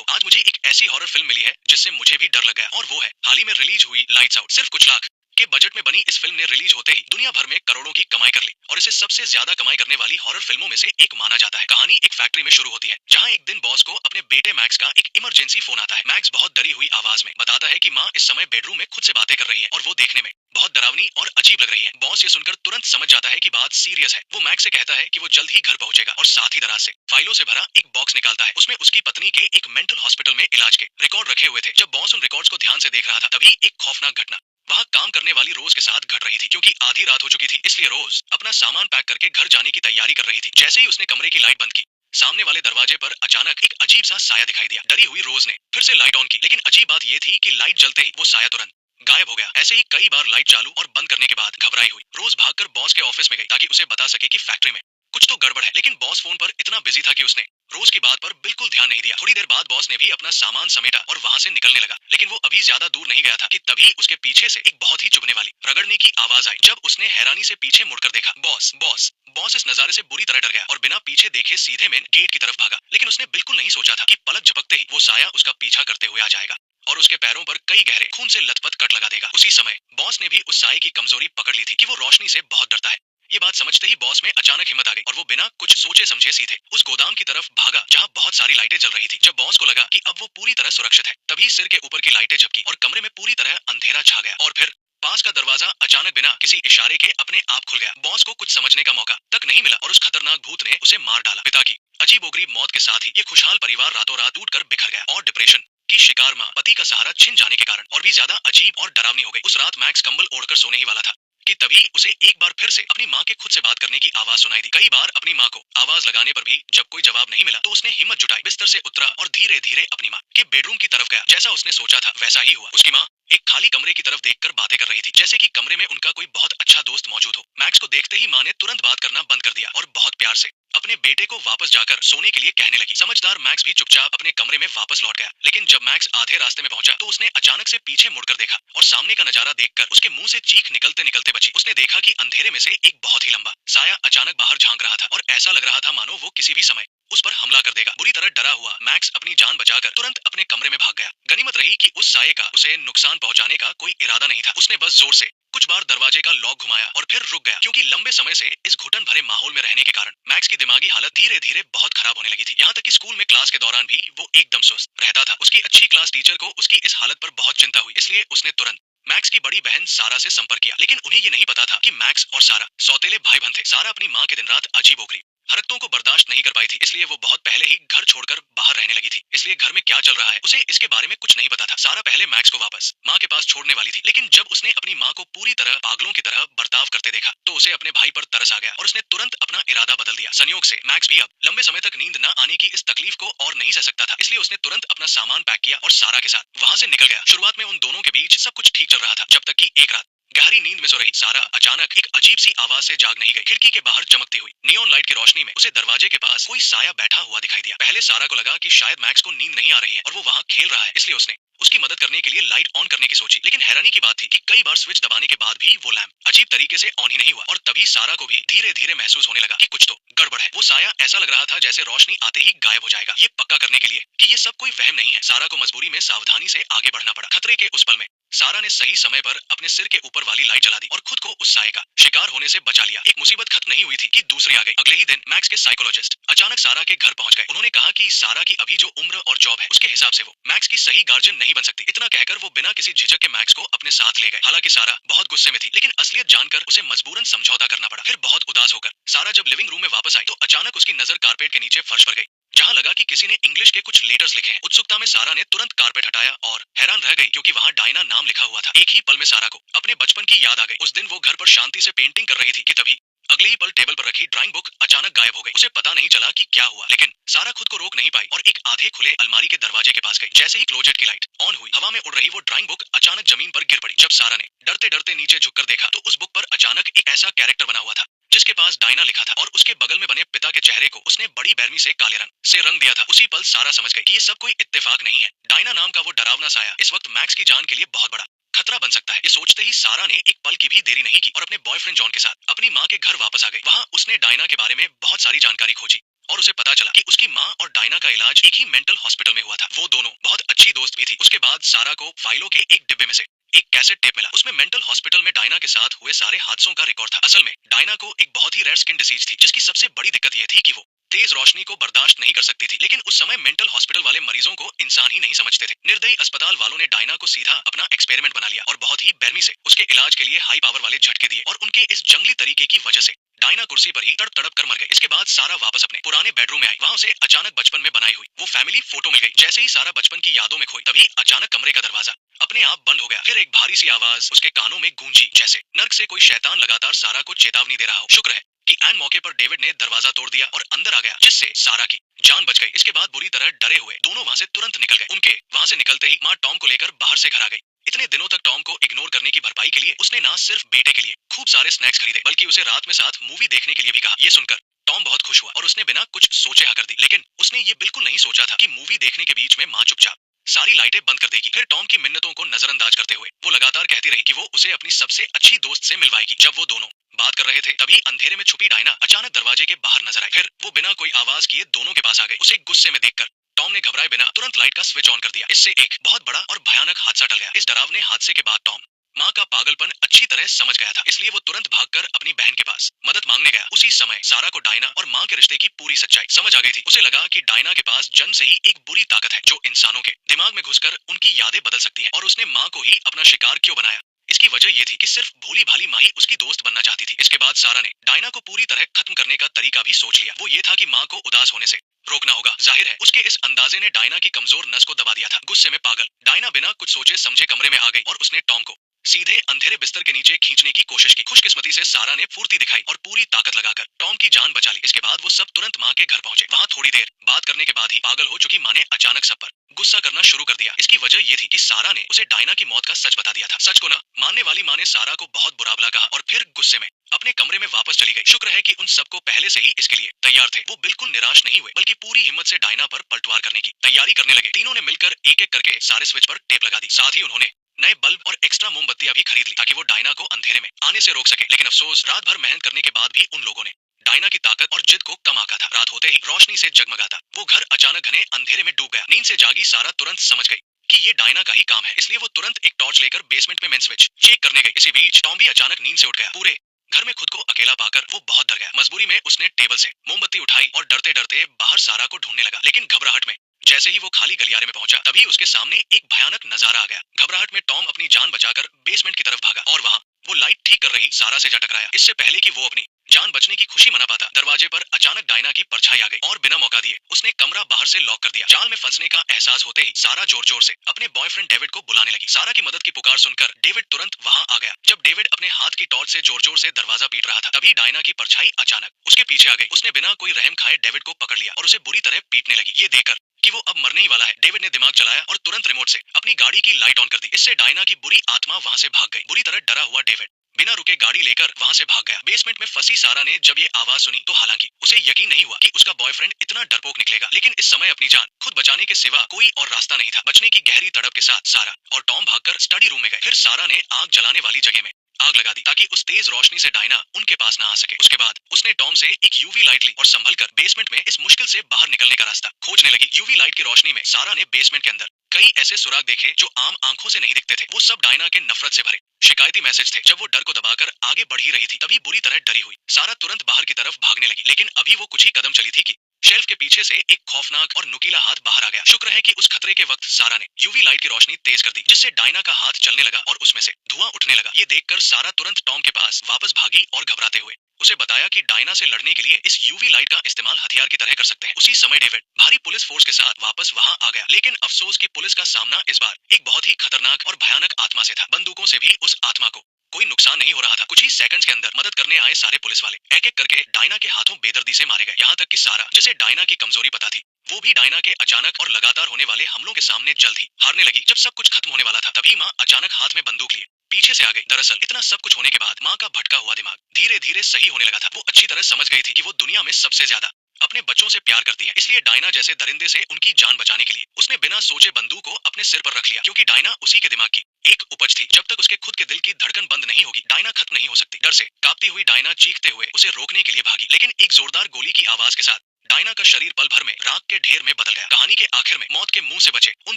आज मुझे एक ऐसी हॉरर फिल्म मिली है जिससे मुझे भी डर लगा है, और वो है हाल ही में रिलीज हुई लाइट्स आउट। सिर्फ कुछ लाख के बजट में बनी इस फिल्म ने रिलीज होते ही दुनिया भर में करोड़ों की कमाई कर ली और इसे सबसे ज्यादा कमाई करने वाली हॉरर फिल्मों में से एक माना जाता है। कहानी एक फैक्ट्री में शुरू होती है, जहां एक दिन बॉस को अपने बेटे मैक्स का एक इमरजेंसी फोन आता है। मैक्स बहुत डरी हुई आवाज में बताता है कि माँ इस समय बेडरूम में खुद से बातें कर रही है और वो देखने में बहुत डरावनी और अजीब लग रही है। बॉस ये सुनकर तुरंत समझ जाता है कि बात सीरियस है। वो मैक्स से कहता है कि वो जल्द ही घर पहुंचेगा और साथ ही दराज से फाइलों से भरा एक बॉक्स निकालता है। उसमें उसकी पत्नी के एक मेंटल हॉस्पिटल में इलाज के रिकॉर्ड रखे हुए थे। जब बॉस उन रिकॉर्ड्स को ध्यान से देख रहा था, तभी एक खौफनाक घटना वहाँ काम करने वाली रोज के साथ घट रही थी। क्योंकि आधी रात हो चुकी थी, इसलिए रोज अपना सामान पैक करके घर जाने की तैयारी कर रही थी। जैसे ही उसने कमरे की लाइट बंद की, सामने वाले दरवाजे पर अचानक एक अजीब सा साया दिखाई दिया। डरी हुई रोज ने फिर से लाइट ऑन की, लेकिन अजीब बात यह थी कि लाइट जलते ही वो साया तुरंत गायब हो गया। ऐसे ही कई बार लाइट चालू और बंद करने के बाद घबराई हुई रोज भागकर बॉस के ऑफिस में गई, ताकि उसे बता सके कि फैक्ट्री में कुछ तो गड़बड़ है। लेकिन बॉस फोन पर इतना बिजी था कि उसने रोज की बात पर बिल्कुल ध्यान नहीं दिया। थोड़ी देर बाद बॉस ने भी अपना सामान समेटा और वहां से निकलने लगा, लेकिन वो अभी ज्यादा दूर नहीं गया था कि तभी उसके पीछे से एक बहुत ही चुभने वाली रगड़ने की आवाज आई। जब उसने हैरानी से पीछे मुड़कर देखा, बॉस बॉस बॉस इस नजारे से बुरी तरह डर गया और बिना पीछे देखे सीधे मेन गेट की तरफ भागा। लेकिन उसने बिल्कुल नहीं सोचा था कि पलक झपकते ही वो साया उसका पीछा करते हुए आ जाएगा और उसके पैरों पर कई गहरे खून से लथपथ कट लगा देगा। उसी समय बॉस ने भी उस साये की कमजोरी पकड़ ली थी कि वो रोशनी से बहुत डरता है। ये बात समझते ही बॉस में अचानक हिम्मत आ गई और वो बिना कुछ सोचे समझे सीधे उस गोदाम की तरफ भागा, जहां बहुत सारी लाइटें जल रही थी। जब बॉस को लगा कि अब वो पूरी तरह सुरक्षित है, तभी सिर के ऊपर की लाइटें झपकी और कमरे में पूरी तरह अंधेरा छा गया। और फिर पास का दरवाजा अचानक बिना किसी इशारे के अपने आप खुल गया। बॉस को कुछ समझने का मौका तक नहीं मिला और उस खतरनाक भूत ने उसे मार डाला। पिता की अजीबोगरीब मौत के साथ ही ये खुशहाल परिवार रातों रात टूटकर बिखर गया और डिप्रेशन की शिकार मां पति का सहारा छिन जाने के कारण और भी ज्यादा अजीब और डरावनी हो गई। उस रात मैक्स कंबल ओढ़कर सोने ही वाला था कि तभी उसे एक बार फिर से अपनी माँ के खुद से बात करने की आवाज सुनाई दी। कई बार अपनी माँ को आवाज लगाने पर भी जब कोई जवाब नहीं मिला, तो उसने हिम्मत जुटाई, बिस्तर से उतरा और धीरे धीरे अपनी माँ के बेडरूम की तरफ गया। जैसा उसने सोचा था वैसा ही हुआ। उसकी माँ एक खाली कमरे की तरफ देखकर बातें कर रही थी, जैसे कि कमरे में उनका कोई बहुत अच्छा दोस्त मौजूद हो। मैक्स को देखते ही माँ ने तुरंत बात करना बंद कर दिया और बहुत प्यार से अपने बेटे को वापस जाकर सोने के लिए कहने लगी। समझदार मैक्स भी चुपचाप अपने कमरे में वापस लौट गया। लेकिन जब मैक्स आधे रास्ते में पहुंचा, तो उसने अचानक से पीछे मुड़कर देखा और सामने का नजारा देखकर उसके मुंह से चीख निकलते निकलते बची। उसने देखा कि अंधेरे में से एक बहुत ही लंबा साया अचानक बाहर झांक रहा था और ऐसा लग रहा था मानो वो किसी भी समय उस पर हमला कर देगा। बुरी तरह डरा हुआ मैक्स अपनी जान बचाकर तुरंत अपने कमरे में भाग गया। गनीमत रही कि उस साये का उसे नुकसान पहुंचाने का कोई इरादा नहीं था। उसने बस जोर से कुछ बार दरवाजे का लॉक घुमाया और फिर रुक गया, क्योंकि लंबे समय से इस घुटन भरे माहौल में रहने के कारण मैक्स की दिमागी हालत धीरे धीरे बहुत खराब होने लगी थी। यहाँ तक कि स्कूल में क्लास के दौरान भी वो एकदम सुस्त रहता था। उसकी अच्छी क्लास टीचर को उसकी इस हालत पर बहुत चिंता हुई, इसलिए उसने तुरंत मैक्स की बड़ी बहन सारा से संपर्क किया। लेकिन उन्हें ये नहीं पता था कि मैक्स और सारा सौतेले भाई बहन थे। सारा अपनी माँ के दिन रात अजीब ओखरी हरकतों को बर्दाश्त नहीं कर पाई थी, इसलिए वो बहुत पहले ही घर छोड़कर बाहर रहने लगी थी। इसलिए घर में क्या चल रहा है उसे इसके बारे में कुछ नहीं पता था। सारा पहले मैक्स को वापस माँ के पास छोड़ने वाली थी, लेकिन जब उसने अपनी माँ को पूरी तरह पागलों की तरह बर्ताव करते देखा, तो उसे अपने भाई पर तरस आ गया और उसने तुरंत अपना इरादा बदल दिया। संयोग से मैक्स भी अब लंबे समय तक नींद न आने की इस तकलीफ को और नहीं सह सकता था, इसलिए उसने तुरंत अपना सामान पैक किया और सारा के साथ वहां से निकल गया। शुरुआत में उन दोनों के बीच सब कुछ ठीक चल रहा था, जब तक कि एक रात गहरी नींद में सो रही सारा अचानक एक अजीब सी आवाज से जाग नहीं गई। खिड़की के बाहर चमकती हुई नियॉन लाइट की रोशनी में उसे दरवाजे के पास कोई साया बैठा हुआ दिखाई दिया। पहले सारा को लगा कि शायद मैक्स को नींद नहीं आ रही है और वो वहाँ खेल रहा है, इसलिए उसने उसकी मदद करने के लिए लाइट ऑन करने की सोची। लेकिन हैरानी की बात थी कि कई बार स्विच दबाने के बाद भी वो लैंप अजीब तरीके से ऑन ही नहीं हुआ और तभी सारा को भी धीरे धीरे महसूस होने लगा कि कुछ तो गड़बड़ है। वो साया ऐसा लग रहा था जैसे रोशनी आते ही गायब हो जाएगा। ये पक्का करने के लिए कि ये सब कोई वहम नहीं है, सारा को मजबूरी में सावधानी से आगे बढ़ना पड़ा। खतरे के उस पल में सारा ने सही समय पर अपने सिर के ऊपर वाली लाइट जला दी और खुद को उस साये का शिकार होने से बचा लिया। एक मुसीबत खत्म नहीं हुई थी कि दूसरी आ गई। अगले ही दिन मैक्स के साइकोलॉजिस्ट अचानक सारा के घर पहुंच गए। उन्होंने कहा कि सारा की अभी जो उम्र और जॉब है, उसके हिसाब से वो मैक्स की सही गार्जियन नहीं बन सकती। इतना कहकर वो बिना किसी झिझक के मैक्स को अपने साथ ले गए। हालांकि सारा बहुत गुस्से में थी, लेकिन असलियत जानकर उसे मजबूरन समझौता करना पड़ा। फिर बहुत उदास होकर सारा जब लिविंग रूम में वापस आई, तो अचानक उसकी नजर कारपेट के नीचे फर्श पर गई, जहां लगा कि किसी ने इंग्लिश के कुछ लेटर्स लिखे हैं। उत्सुकता में सारा ने तुरंत कारपेट हटाया और हैरान रह गई, क्योंकि वहां डायना नाम लिखा हुआ था। एक ही पल में सारा को अपने बचपन की याद आ गई। उस दिन वो घर पर शांति से पेंटिंग कर रही थी कि तभी अगले ही पल टेबल पर रखी ड्राइंग बुक अचानक गायब हो गई। उसे पता नहीं चला कि क्या हुआ, लेकिन सारा खुद को रोक नहीं पाई और एक आधे खुले अलमारी के दरवाजे के पास गई। जैसे ही क्लोजेट की लाइट ऑन हुई, हवा में उड़ रही वो ड्राइंग बुक अचानक जमीन पर गिर पड़ी। जब सारा ने डरते डरते नीचे झुककर देखा, तो उस बुक पर अचानक एक ऐसा कैरेक्टर बना हुआ था जिसके पास डायना लिखा था और उसके बगल में बने पिता के चेहरे को उसने बड़ी बेरमी से काले रंग से रंग दिया था। उसी पल सारा समझ गई कि ये सब कोई इत्तेफाक नहीं है। डायना नाम का वो डरावना साया इस वक्त मैक्स की जान के लिए बहुत बड़ा खतरा बन सकता है। ये सोचते ही सारा ने एक पल की भी देरी नहीं की और अपने बॉयफ्रेंड जॉन के साथ अपनी माँ के घर वापस आ गई। वहाँ उसने डायना के बारे में बहुत सारी जानकारी खोजी और उसे पता चला कि उसकी माँ और डायना का इलाज एक ही मेंटल हॉस्पिटल में हुआ था। वो दोनों बहुत अच्छी दोस्त भी थी। उसके बाद सारा को फाइलों के एक डिब्बे में से एक कैसेट टेप मिला। उसमें मेंटल हॉस्पिटल में डायना के साथ हुए सारे हादसों का रिकॉर्ड था। असल में डायना को एक बहुत ही रेयर स्किन डिसीज थी, जिसकी सबसे बड़ी दिक्कत यह थी कि वो तेज रोशनी को बर्दाश्त नहीं कर सकती थी। लेकिन उस समय मेंटल हॉस्पिटल वाले मरीजों को इंसान ही नहीं समझते थे। निर्दयी अस्पताल वालों ने डायना को सीधा अपना एक्सपेरिमेंट बना लिया और बहुत ही बेरमी से उसके इलाज के लिए हाई पावर वाले झटके दिए। और उनके इस जंगली तरीके की वजह से डायना कुर्सी पर ही तड़प तड़प कर मर गई। इसके बाद सारा वापस अपने पुराने बेडरूम में आई। वहां उसे अचानक बचपन में बनाई हुई वो फैमिली फोटो मिल गई। जैसे ही सारा बचपन की यादों में खोई, तभी अचानक कमरे का दरवाजा अपने आप बंद हो गया। फिर एक भारी सी आवाज उसके कानों में गूंजी, जैसे नर्क से कोई शैतान लगातार सारा को चेतावनी दे रहा हो। शुक्र है कि ऐन मौके पर डेविड ने दरवाजा तोड़ दिया और अंदर आ गया, जिससे सारा की जान बच गई। इसके बाद बुरी तरह डरे हुए दोनों वहां से तुरंत निकल गए। उनके वहां से निकलते ही माँ टॉम को लेकर बाहर से घर आ गई। इतने दिनों तक टॉम को इग्नोर करने की भरपाई के लिए उसने ना सिर्फ बेटे के लिए खूब सारे स्नैक्स खरीदे, बल्कि उसे रात में साथ मूवी देखने के लिए भी कहा। ये सुनकर टॉम बहुत खुश हुआ और उसने बिना कुछ सोचे हाँ कर दी। लेकिन उसने ये बिल्कुल नहीं सोचा था कि मूवी देखने के बीच में माँ चुपचाप सारी लाइटें बंद कर देगी। फिर टॉम की मिन्नतों को नजरअंदाज करते हुए वो लगातार कहती रही कि वो उसे अपनी सबसे अच्छी दोस्त से मिलवाएगी। जब वो दोनों बात कर रहे थे, तभी अंधेरे में छुपी डायना अचानक दरवाजे के बाहर नजर आई। फिर वो बिना कोई आवाज किए दोनों के पास आ गई। उसे गुस्से में देखकर टॉम ने घबराए बिना तुरंत लाइट का स्विच ऑन कर दिया। इससे एक बहुत बड़ा और भयानक हादसा टल गया। इस डरावने हादसे के बाद टॉम माँ का पागलपन अच्छी तरह समझ गया था, इसलिए वो तुरंत भागकर अपनी बहन के पास मदद मांगने गया। उसी समय सारा को डायना और माँ के रिश्ते की पूरी सच्चाई समझ आ गई थी। उसे लगा कि डायना के पास जन्म से ही एक बुरी ताकत है जो इंसानों के दिमाग में घुसकर उनकी यादें बदल सकती है। और उसने माँ को ही अपना शिकार क्यों बनाया? इसकी वजह यह थी कि सिर्फ भोली भाली माँ ही उसकी दोस्त बनना चाहती थी। इसके बाद सारा ने डायना को पूरी तरह खत्म करने का तरीका भी सोच लिया। वो ये था कि माँ को उदास होने से रोकना होगा। जाहिर है उसके इस अंदाजे ने डायना की कमजोर नस को दबा दिया था। गुस्से में पागल डायना बिना कुछ सोचे समझे कमरे में आ गई और उसने टॉम को सीधे अंधेरे बिस्तर के नीचे खींचने की कोशिश की। खुशकिस्मती से सारा ने फुर्ती दिखाई और पूरी ताकत लगाकर टॉम की जान बचा ली। इसके बाद वो सब तुरंत माँ के घर पहुंचे। वहां थोड़ी देर बात करने के बाद ही पागल हो चुकी माँ ने अचानक सब पर गुस्सा करना शुरू कर दिया। इसकी वजह ये थी कि सारा ने उसे डायना की मौत का सच बता दिया था। सच को न मानने वाली माँ ने सारा को बहुत बुरा भला कहा और फिर गुस्से में अपने कमरे में वापस चली गई। शुक्र है कि उन सबको पहले से ही इसके लिए तैयार थे। वो बिल्कुल निराश नहीं हुए, बल्कि पूरी हिम्मत से डायना पर पलटवार करने की तैयारी करने लगे। तीनों ने मिलकर एक एक करके सारे स्विच पर टेप लगा दी। साथ ही उन्होंने नए बल्ब और एक्स्ट्रा मोमबत्तियां भी खरीद ली ताकि वो डायना को अंधेरे में आने से रोक सके। लेकिन अफसोस, रात भर मेहनत करने के बाद भी उन लोगों ने डायना की ताकत और जिद को कम आंका था। रात होते ही रोशनी से जगमगाता वो घर अचानक घने अंधेरे में डूब गया। नींद से जागी सारा तुरंत समझ गई कि ये डायना का ही काम है, इसलिए वो तुरंत एक टॉर्च लेकर बेसमेंट में मेन स्विच चेक करने गई। इसी बीच टॉम भी अचानक नींद से उठ गया। पूरे घर में खुद को अकेला पाकर वो बहुत डर गया। मजबूरी में उसने टेबल से मोमबत्ती उठाई और डरते डरते बाहर सारा को ढूंढने लगा। लेकिन घबराहट में जैसे ही वो खाली गलियारे में पहुंचा, तभी उसके सामने एक भयानक नजारा आ गया। घबराहट में टॉम अपनी जान बचाकर बेसमेंट की तरफ भागा और वहां वो लाइट ठीक कर रही सारा से जा टकराया। इससे पहले कि वो अपनी जान बचने की खुशी मना पाता, दरवाजे पर अचानक डायना की परछाई आ गई और बिना मौका दिए उसने कमरा बाहर से लॉक कर दिया। जाल में फंसने का एहसास होते ही सारा जोर जोर से अपने बॉयफ्रेंड डेविड को बुलाने लगी। सारा की मदद की पुकार सुनकर डेविड तुरंत वहां आ गया। जब डेविड अपने हाथ की टॉर्च से जोर जोर से दरवाजा पीट रहा था, तभी डायना की परछाई अचानक उसके पीछे आ गई। उसने बिना कोई रहम खाए डेविड को पकड़ लिया और उसे बुरी तरह पीटने लगी। ये देखकर कि वो अब मरने ही वाला है, डेविड ने दिमाग चलाया और तुरंत रिमोट से अपनी गाड़ी की लाइट ऑन कर दी। इससे डायना की बुरी आत्मा वहां से भाग गई। बुरी तरह डरा हुआ डेविड बिना रुके गाड़ी लेकर वहां से भाग गया। बेसमेंट में फंसी सारा ने जब ये आवाज सुनी तो हालांकि उसे यकीन नहीं हुआ कि उसका बॉयफ्रेंड इतना डरपोक निकलेगा, लेकिन इस समय अपनी जान खुद बचाने के सिवा कोई और रास्ता नहीं था। बचने की गहरी तड़प के साथ सारा और टॉम भागकर स्टडी रूम में गए। फिर सारा ने आग जलाने वाली जगह में आग लगा दी ताकि उस तेज रोशनी से डायना उनके पास ना आ सके। उसके बाद उसने टॉम से एक यूवी लाइट ली और संभल कर बेसमेंट में इस मुश्किल से बाहर निकलने का रास्ता खोजने लगी। यूवी लाइट की रोशनी में सारा ने बेसमेंट के अंदर कई ऐसे सुराग देखे जो आम आंखों से नहीं दिखते थे। वो सब डायना के नफरत से भरे शिकायती मैसेज थे। जब वो डर को दबाकर आगे बढ़ ही रही थी, तभी बुरी तरह डरी हुई सारा तुरंत बाहर की तरफ भागने लगी। लेकिन अभी वो कुछ ही कदम चली थी कि शेल्फ के पीछे से एक खौफनाक और नुकीला हाथ बाहर आ गया। शुक्र है कि उस खतरे के वक्त सारा ने यूवी लाइट की रोशनी तेज कर दी, जिससे डायना का हाथ जलने लगा और उसमें से धुआं उठने लगा। ये देखकर सारा तुरंत टॉम के पास वापस भागी और घबराते हुए उसे बताया कि डायना से लड़ने के लिए इस यूवी लाइट का इस्तेमाल हथियार की तरह कर सकते हैं। उसी समय डेविड भारी पुलिस फोर्स के साथ वापस वहां आ गया। लेकिन अफसोस कि पुलिस का सामना इस बार एक बहुत ही खतरनाक और भयानक आत्मा से था। बंदूकों से भी उस आत्मा को कोई नुकसान नहीं हो रहा था। कुछ ही सेकंड्स के अंदर मदद करने आए सारे पुलिस वाले एक एक करके डायना के हाथों बेदर्दी से मारे गए। यहाँ तक कि सारा, जिसे डायना की कमजोरी पता थी, वो भी डायना के अचानक और लगातार होने वाले हमलों के सामने जल्द ही हारने लगी। जब सब कुछ खत्म होने वाला था, तभी माँ अचानक हाथ में बंदूक लिए पीछे से आ गई। दरअसल इतना सब कुछ होने के बाद माँ का भटका हुआ दिमाग धीरे धीरे सही होने लगा था। वो अच्छी तरह समझ गई थी कि वो दुनिया में सबसे ज्यादा अपने बच्चों से प्यार करती है, इसलिए डायना जैसे दरिंदे से उनकी जान बचाने के लिए उसने बिना सोचे बंदूक को अपने सिर पर रख लिया, क्योंकि डायना उसी के दिमाग की एक उपज थी। जब तक उसके खुद के दिल की धड़कन बंद नहीं होगी, डायना खत्म नहीं हो सकती। डर से कांपती हुई डायना चीखते हुए उसे रोकने के लिए भागी, लेकिन एक जोरदार गोली की आवाज के साथ डायना का शरीर पल भर में राख के ढेर में बदल गया। कहानी के आखिर में मौत के मुंह से बचे उन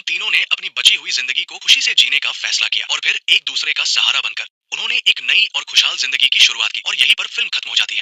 तीनों ने अपनी बची हुई जिंदगी को खुशी से जीने का फैसला किया और फिर एक दूसरे का सहारा बनकर उन्होंने एक नई और खुशहाल जिंदगी की शुरुआत की और यहीं पर फिल्म खत्म हो जाती है।